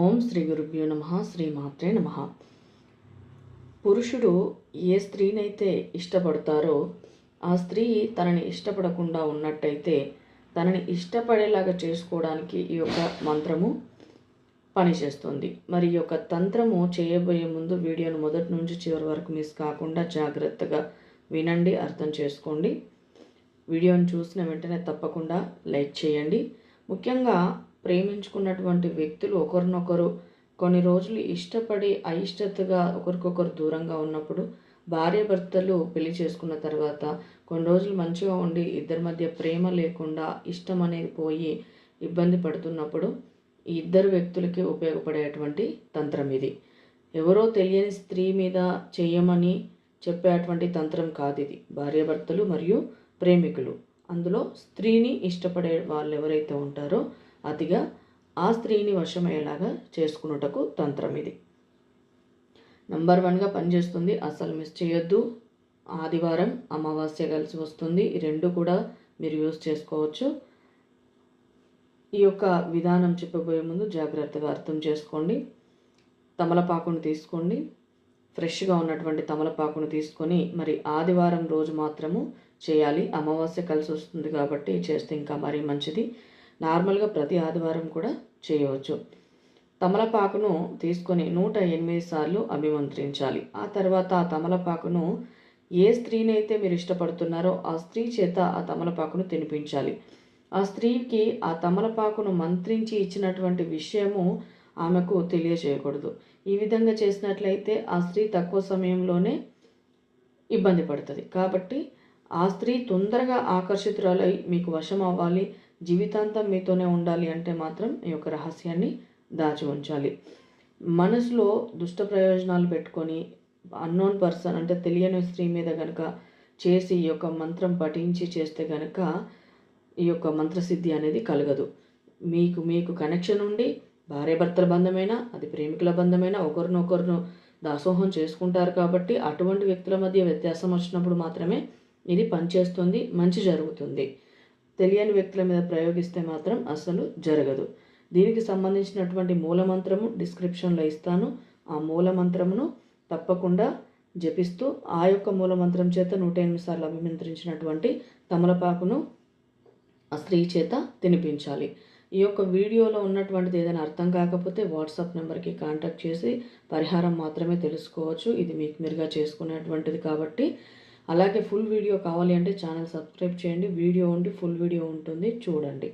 ఓం శ్రీ గురుభ్యో నమః. శ్రీమాత్రే నమః. పురుషుడు ఏ స్త్రీనైతే ఇష్టపడతారో ఆ స్త్రీ తనని ఇష్టపడకుండా ఉన్నట్టయితే తనని ఇష్టపడేలాగా చేసుకోవడానికి ఈ యొక్క మంత్రము పనిచేస్తుంది. మరి ఈ యొక్క తంత్రము చేయబోయే ముందు వీడియోను మొదటి నుంచి చివరి వరకు మిస్ కాకుండా జాగ్రత్తగా వినండి, అర్థం చేసుకోండి. వీడియోను చూసిన వెంటనే తప్పకుండా లైక్ చేయండి. ముఖ్యంగా ప్రేమించుకున్నటువంటి వ్యక్తులు ఒకరినొకరు కొన్ని రోజులు ఇష్టపడి అయిష్టతగా ఒకరికొకరు దూరంగా ఉన్నప్పుడు, భార్యాభర్తలు పెళ్లి చేసుకున్న తర్వాత కొన్ని రోజులు మంచిగా ఉండి ఇద్దరి మధ్య ప్రేమ లేకుండా ఇష్టం అనేది పోయి ఇబ్బంది పడుతున్నప్పుడు ఈ ఇద్దరు వ్యక్తులకి ఉపయోగపడేటువంటి తంత్రం ఇది. ఎవరో తెలియని స్త్రీ మీద చేయమని చెప్పేటువంటి తంత్రం కాదు ఇది. భార్యాభర్తలు మరియు ప్రేమికులు, అందులో స్త్రీని ఇష్టపడే వాళ్ళు ఎవరైతే ఉంటారో అతిగా ఆ స్త్రీని వశమయ్యేలాగా చేసుకున్నటకు తంత్రం ఇది. నంబర్ 1గా పనిచేస్తుంది. అసలు మిస్ చేయొద్దు. ఆదివారం అమావాస్య కలిసి వస్తుంది. ఈ రెండు కూడా మీరు యూజ్ చేసుకోవచ్చు. ఈ యొక్క విధానం చెప్పబోయే ముందు జాగ్రత్తగా అర్థం చేసుకోండి. తమలపాకును తీసుకోండి. ఫ్రెష్గా ఉన్నటువంటి తమలపాకును తీసుకొని మరి ఆదివారం రోజు మాత్రము చేయాలి. అమావాస్య కలిసి వస్తుంది కాబట్టి చేస్తే ఇంకా మరీ మంచిది. నార్మల్గా ప్రతి ఆదివారం కూడా చేయవచ్చు. తమలపాకును తీసుకొని 108 సార్లు అభిమంత్రించాలి. ఆ తర్వాత ఆ తమలపాకును ఏ స్త్రీనైతే మీరు ఇష్టపడుతున్నారో ఆ స్త్రీ చేత ఆ తమలపాకును తినిపించాలి. ఆ స్త్రీకి ఆ తమలపాకును మంత్రించి ఇచ్చినటువంటి విషయము ఆమెకు తెలియజేయకూడదు. ఈ విధంగా చేసినట్లయితే ఆ స్త్రీ తక్కువ సమయంలోనే ఇబ్బంది పడుతుంది. కాబట్టి ఆ స్త్రీ తొందరగా ఆకర్షితురాలై మీకు వశం అవ్వాలి, జీవితాంతం మీతోనే ఉండాలి అంటే మాత్రం ఈ యొక్క రహస్యాన్ని దాచి ఉంచాలి. మనసులో దుష్ట ప్రయోజనాలు పెట్టుకొని అన్నోన్ పర్సన్ అంటే తెలియని స్త్రీ మీద కనుక చేసి ఈ యొక్క మంత్రం పఠించి చేస్తే కనుక ఈ యొక్క మంత్రసిద్ధి అనేది కలగదు. మీకు కనెక్షన్ ఉండి భార్యాభర్తల బంధమైనా అది ప్రేమికుల బంధమైనా ఒకరినొకరును దాసోహం చేసుకుంటారు కాబట్టి అటువంటి వ్యక్తుల మధ్య వ్యత్యాసం వచ్చినప్పుడు మాత్రమే ఇది పనిచేస్తుంది, మంచి జరుగుతుంది. తెలియని వ్యక్తుల మీద ప్రయోగిస్తే మాత్రం అస్సలు జరగదు. దీనికి సంబంధించినటువంటి మూలమంత్రము డిస్క్రిప్షన్లో ఇస్తాను. ఆ మూలమంత్రమును తప్పకుండా జపిస్తూ ఆ యొక్క మూలమంత్రం చేత 108 సార్లు అభిమంత్రించినటువంటి తమలపాకును ఆ స్త్రీ చేత తినిపించాలి. ఈ యొక్క వీడియోలో ఉన్నటువంటిది ఏదైనా అర్థం కాకపోతే వాట్సాప్ నెంబర్కి కాంటాక్ట్ చేసి పరిహారం మాత్రమే తెలుసుకోవచ్చు. ఇది మీకు మీరుగా చేసుకునేటువంటిది కాబట్టి. అలాగే ఫుల్ వీడియో కావాలి అంటే ఛానల్ సబ్స్క్రైబ్ చేయండి. వీడియో ఉండి ఫుల్ వీడియో ఉంటుంది, చూడండి.